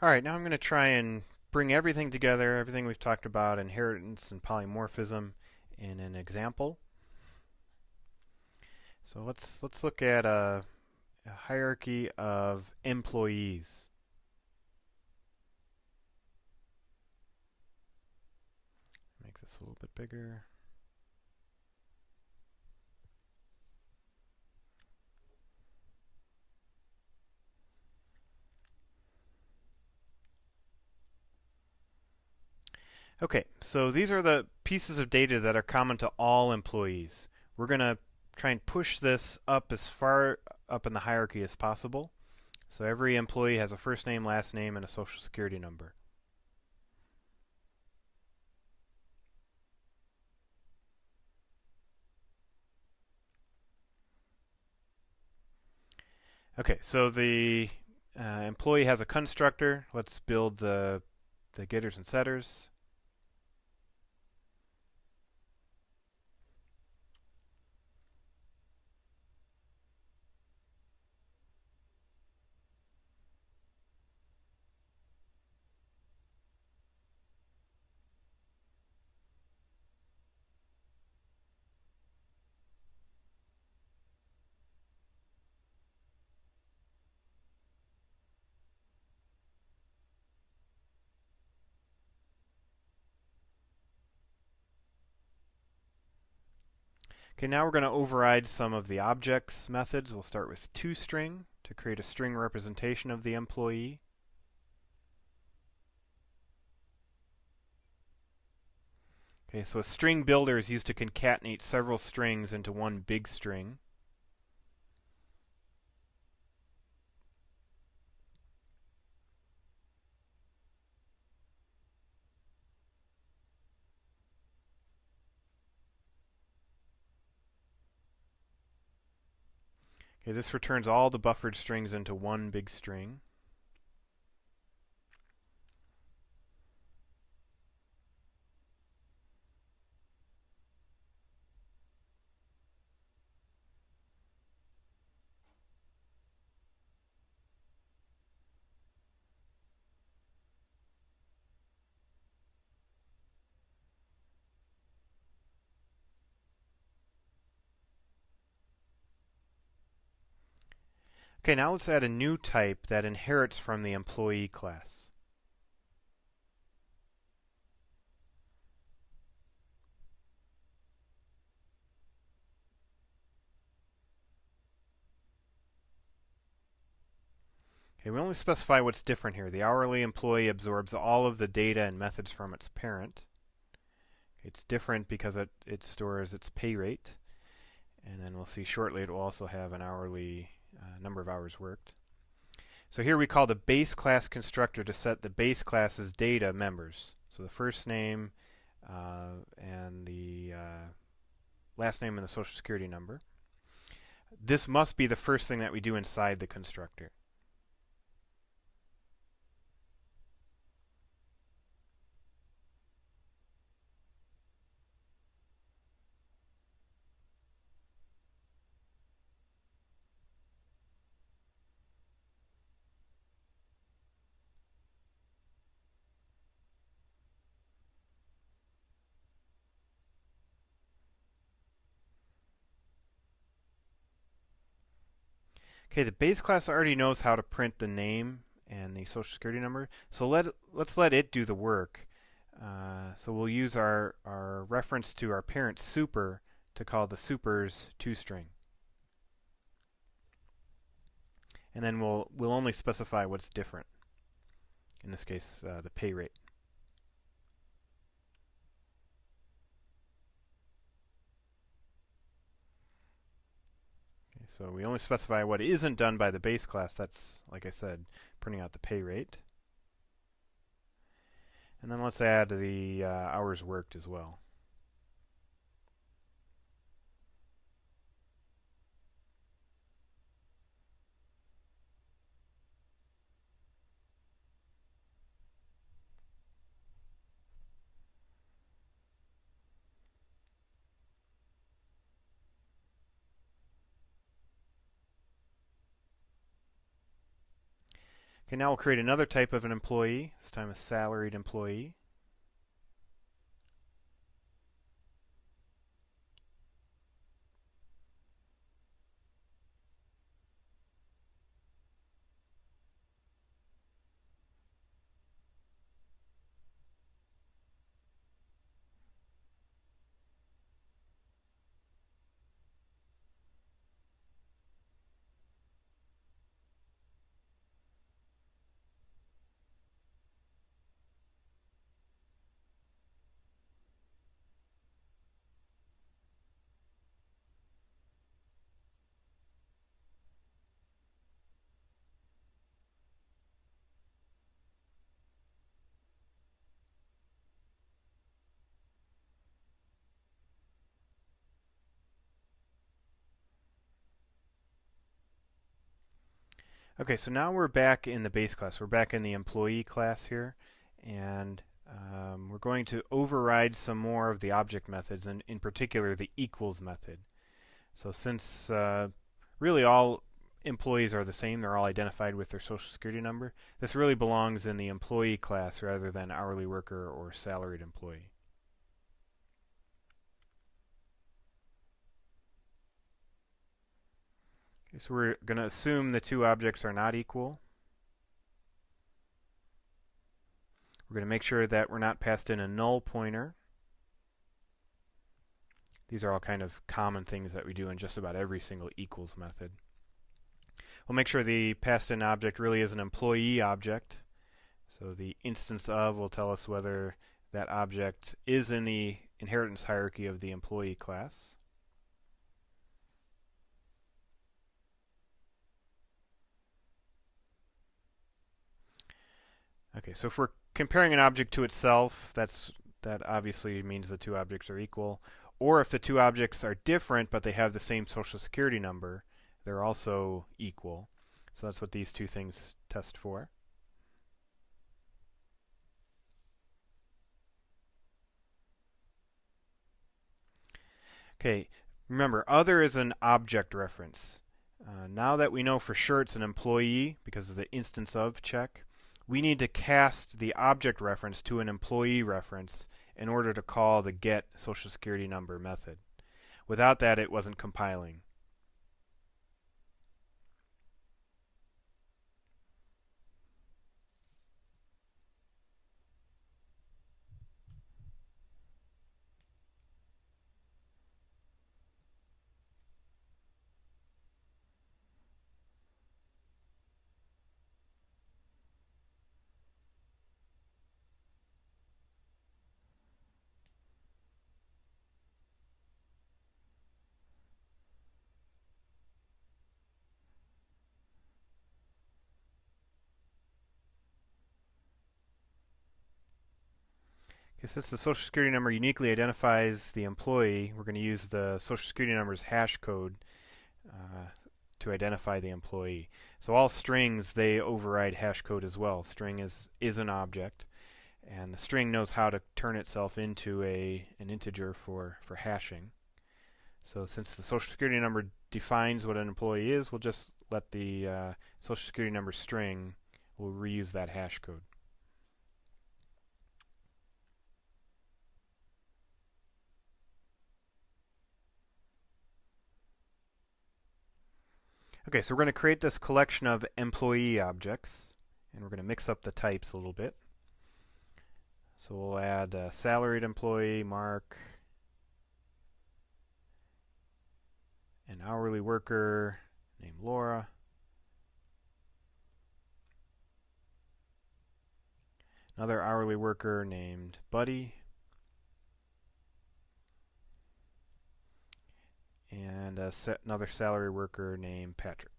All right, now I'm going to try and bring everything together, everything we've talked about, inheritance and polymorphism, in an example. So let's look at a hierarchy of employees. Make this a little bit bigger. Okay, so these are the pieces of data that are common to all employees. We're going to try and push this up as far up in the hierarchy as possible. So every employee has a first name, last name, and a social security number. Okay, so the employee has a constructor. Let's build the getters and setters. Okay, now we're going to override some of the objects methods. We'll start with toString to create a string representation of the employee. Okay, so a string builder is used to concatenate several strings into one big string. Okay, this returns all the buffered strings into one big string. Okay, now let's add a new type that inherits from the employee class. Okay, we only specify what's different here. The hourly employee absorbs all of the data and methods from its parent. It's different because it stores its pay rate. And then we'll see shortly it will also have an hourly number of hours worked. So here we call the base class constructor to set the base class's data members. So the first name and the last name and the social security number. This must be the first thing that we do inside the constructor. Okay, the base class already knows how to print the name and the social security number, so let's let it do the work. So we'll use our reference to our parent super to call the super's toString. And then we'll only specify what's different. In this case, the pay rate. Okay, so we only specify what isn't done by the base class. That's, like I said, printing out the pay rate. And then let's add the hours worked as well. Okay, Okay, now we'll create another type of an employee, this time a salaried employee. Okay, so now we're back in the base class. We're back in the employee class here, and we're going to override some more of the object methods, and in particular the equals method. So since really all employees are the same, they're all identified with their social security number, this really belongs in the employee class rather than hourly worker or salaried employee. Okay, so we're going to assume the two objects are not equal. We're going to make sure that we're not passed in a null pointer. These are all kind of common things that we do in just about every single equals method. We'll make sure the passed in object really is an employee object. So the instance of will tell us whether that object is in the inheritance hierarchy of the employee class. Okay, so if we're comparing an object to itself, that obviously means the two objects are equal. Or if the two objects are different but they have the same social security number, they're also equal. So that's what these two things test for. Okay, remember, other is an object reference. Now that we know for sure it's an employee because of the instance of check, we need to cast the object reference to an employee reference in order to call the get social security number method. Without that, it wasn't compiling. Since the social security number uniquely identifies the employee, we're going to use the social security number's hash code to identify the employee. So all strings, they override hash code as well. String is an object, and the string knows how to turn itself into an integer for hashing. So since the social security number defines what an employee is, we'll just let the social security number string, we'll reuse that hash code. Okay, so we're going to create this collection of employee objects, and we're going to mix up the types a little bit. So we'll add a salaried employee, Mark, an hourly worker named Laura, another hourly worker named Buddy, and another salary worker named Patrick.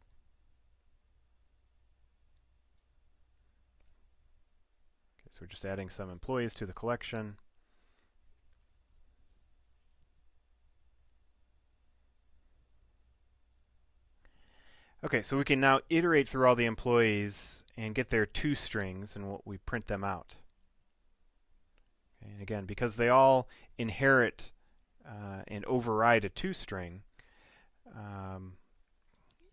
Okay, so we're just adding some employees to the collection. Okay, so we can now iterate through all the employees and get their toStrings, and we print them out. Okay, and again, because they all inherit and override a toString,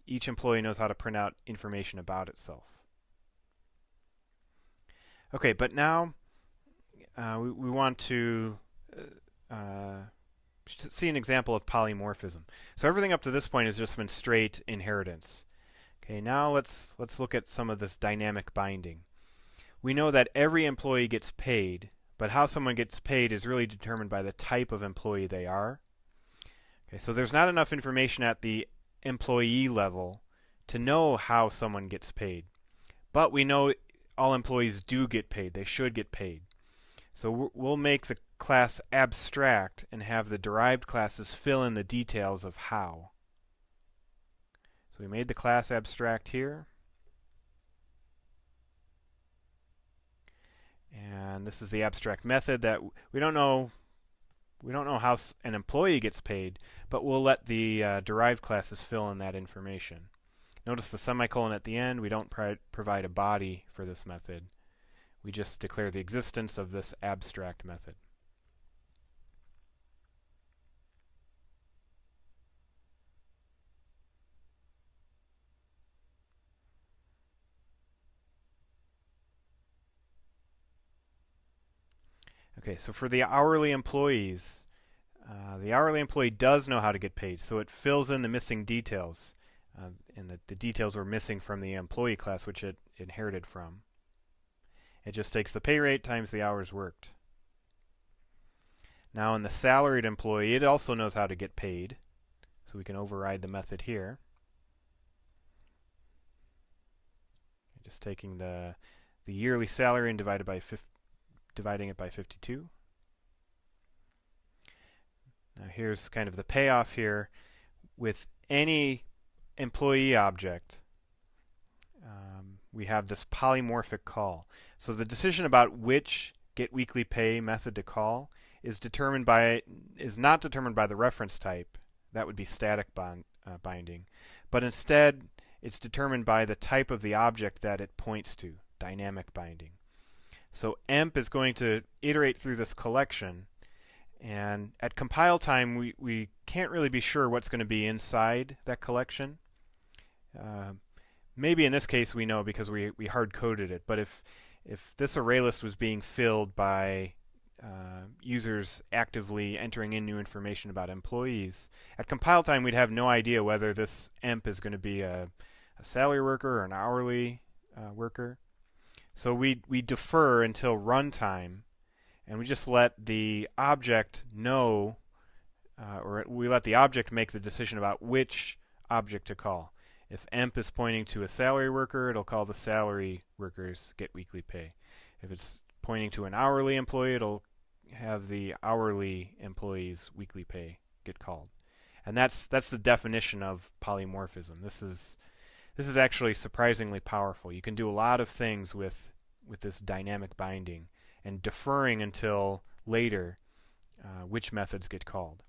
each employee knows how to print out information about itself. Okay, but now we want to see an example of polymorphism. So everything up to this point has just been straight inheritance. Okay, now let's look at some of this dynamic binding. We know that every employee gets paid, but how someone gets paid is really determined by the type of employee they are. Okay, so there's not enough information at the employee level to know how someone gets paid. But we know all employees do get paid. They should get paid. So we'll make the class abstract and have the derived classes fill in the details of how. So we made the class abstract here. And this is the abstract method that we don't know how an employee gets paid, but we'll let the derived classes fill in that information. Notice the semicolon at the end. We don't provide a body for this method. We just declare the existence of this abstract method. Okay, so for the hourly employees, the hourly employee does know how to get paid, so it fills in the missing details. And the details were missing from the employee class, which it inherited from. It just takes the pay rate times the hours worked. Now in the salaried employee, it also knows how to get paid, so we can override the method here. Just taking the yearly salary and dividing it by 52. Now here's kind of the payoff here. With any employee object, we have this polymorphic call. So the decision about which getWeeklyPay method to call is not determined by the reference type. That would be static binding. But instead, it's determined by the type of the object that it points to, dynamic binding. So emp is going to iterate through this collection, and at compile time we can't really be sure what's going to be inside that collection. Maybe in this case we know because we hard-coded it, but if this array list was being filled by users actively entering in new information about employees, at compile time we'd have no idea whether this emp is going to be a salary worker or an hourly worker. So we defer until runtime, and we just let the object know, or we let the object make the decision about which object to call. If emp is pointing to a salary worker, it'll call the salary workers getWeeklyPay. If it's pointing to an hourly employee, it'll have the hourly employee's weekly pay get called. And that's the definition of polymorphism. This is actually surprisingly powerful. You can do a lot of things with this dynamic binding and deferring until later which methods get called.